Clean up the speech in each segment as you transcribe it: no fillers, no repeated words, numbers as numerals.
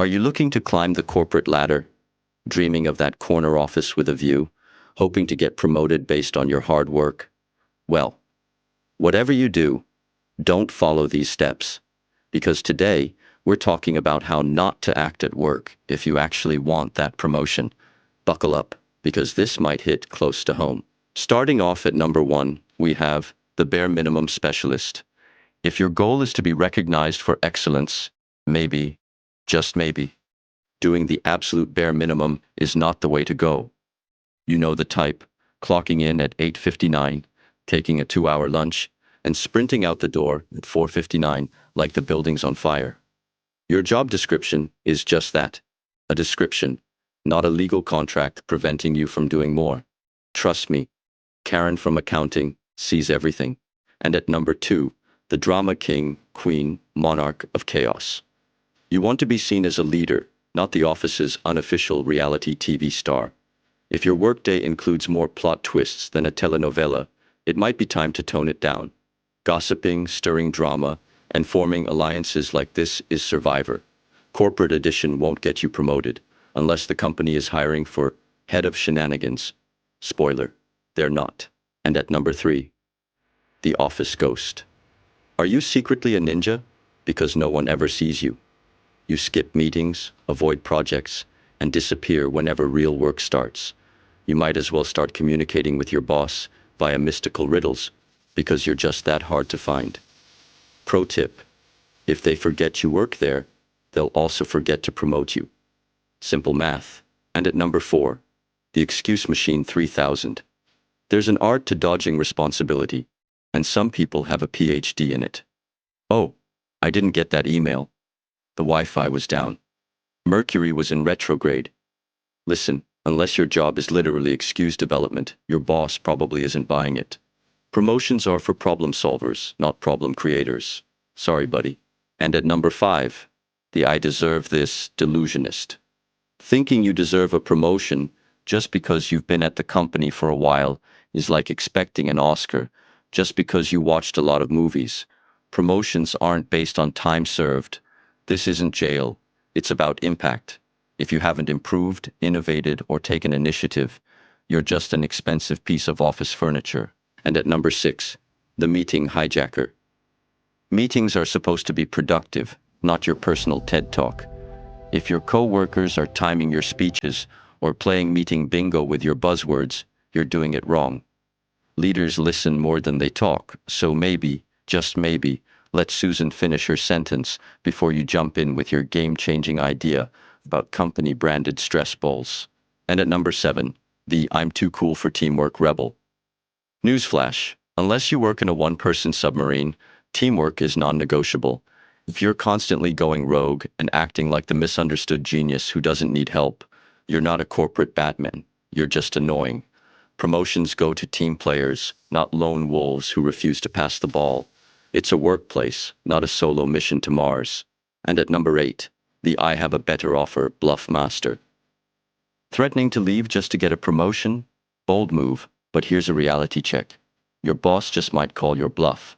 Are you looking to climb the corporate ladder, dreaming of that corner office with a view, hoping to get promoted based on your hard work? Well, whatever you do, don't follow these steps, because today we're talking about how not to act at work if you actually want that promotion. Buckle up, because this might hit close to home. Starting off at number 1, we have the bare minimum specialist. If your goal is to be recognized for excellence, maybe, just maybe, doing the absolute bare minimum is not the way to go. You know the type, clocking in at 8:59, taking a 2-hour lunch, and sprinting out the door at 4:59 like the building's on fire. Your job description is just that, a description, not a legal contract preventing you from doing more. Trust me, Karen from accounting sees everything. And at number 2, the drama king, queen, monarch of chaos. You want to be seen as a leader, not the office's unofficial reality TV star. If your workday includes more plot twists than a telenovela, it might be time to tone it down. Gossiping, stirring drama, and forming alliances like this is Survivor. Corporate edition won't get you promoted, unless the company is hiring for head of shenanigans. Spoiler, they're not. And at number 3, the office ghost. Are you secretly a ninja? Because no one ever sees you. You skip meetings, avoid projects, and disappear whenever real work starts. You might as well start communicating with your boss via mystical riddles, because you're just that hard to find. Pro tip: if they forget you work there, they'll also forget to promote you. Simple math. And at number 4, the excuse machine 3000. There's an art to dodging responsibility, and some people have a PhD in it. Oh, I didn't get that email. The Wi-Fi was down. Mercury was in retrograde. Listen, unless your job is literally excuse development, your boss probably isn't buying it. Promotions are for problem solvers, not problem creators. Sorry, buddy. And at number 5, the I deserve this delusionist. Thinking you deserve a promotion just because you've been at the company for a while is like expecting an Oscar just because you watched a lot of movies. Promotions aren't based on time served. This isn't jail. It's about impact. If you haven't improved, innovated, or taken initiative, you're just an expensive piece of office furniture. And at number 6, the meeting hijacker. Meetings are supposed to be productive, not your personal TED Talk. If your coworkers are timing your speeches or playing meeting bingo with your buzzwords, you're doing it wrong. Leaders listen more than they talk, so maybe, just maybe, let Susan finish her sentence before you jump in with your game-changing idea about company-branded stress balls. And at number 7, the I'm too cool for teamwork rebel. Newsflash: unless you work in a one-person submarine, teamwork is non-negotiable. If you're constantly going rogue and acting like the misunderstood genius who doesn't need help, you're not a corporate Batman. You're just annoying. Promotions go to team players, not lone wolves who refuse to pass the ball. It's a workplace, not a solo mission to Mars. And at number 8, the I have a better offer bluff master. Threatening to leave just to get a promotion? Bold move, but here's a reality check. Your boss just might call your bluff.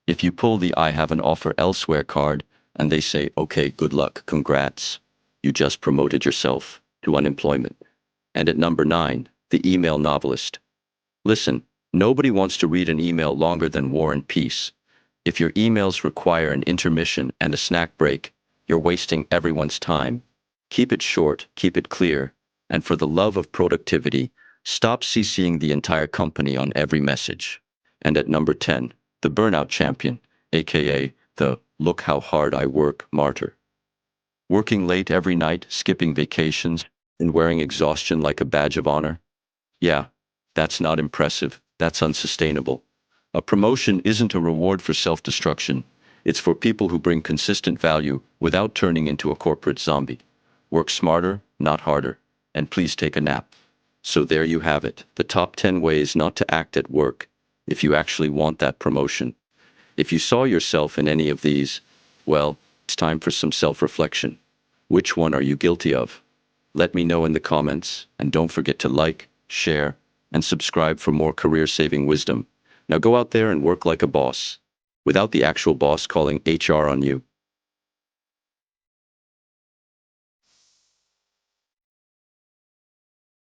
If you pull the I have an offer elsewhere card, and they say, okay, good luck, congrats, you just promoted yourself to unemployment. And at number 9, the email novelist. Listen, nobody wants to read an email longer than War and Peace. If your emails require an intermission and a snack break, you're wasting everyone's time. Keep it short, keep it clear, and for the love of productivity, stop CCing the entire company on every message. And at number 10, the burnout champion, aka the look how hard I work martyr. Working late every night, skipping vacations, and wearing exhaustion like a badge of honor? Yeah, that's not impressive, that's unsustainable. A promotion isn't a reward for self-destruction. It's for people who bring consistent value without turning into a corporate zombie. Work smarter, not harder, and please take a nap. So there you have it, the top 10 ways not to act at work if you actually want that promotion. If you saw yourself in any of these, well, it's time for some self-reflection. Which one are you guilty of? Let me know in the comments, and don't forget to like, share, and subscribe for more career-saving wisdom. Now go out there and work like a boss, without the actual boss calling HR on you.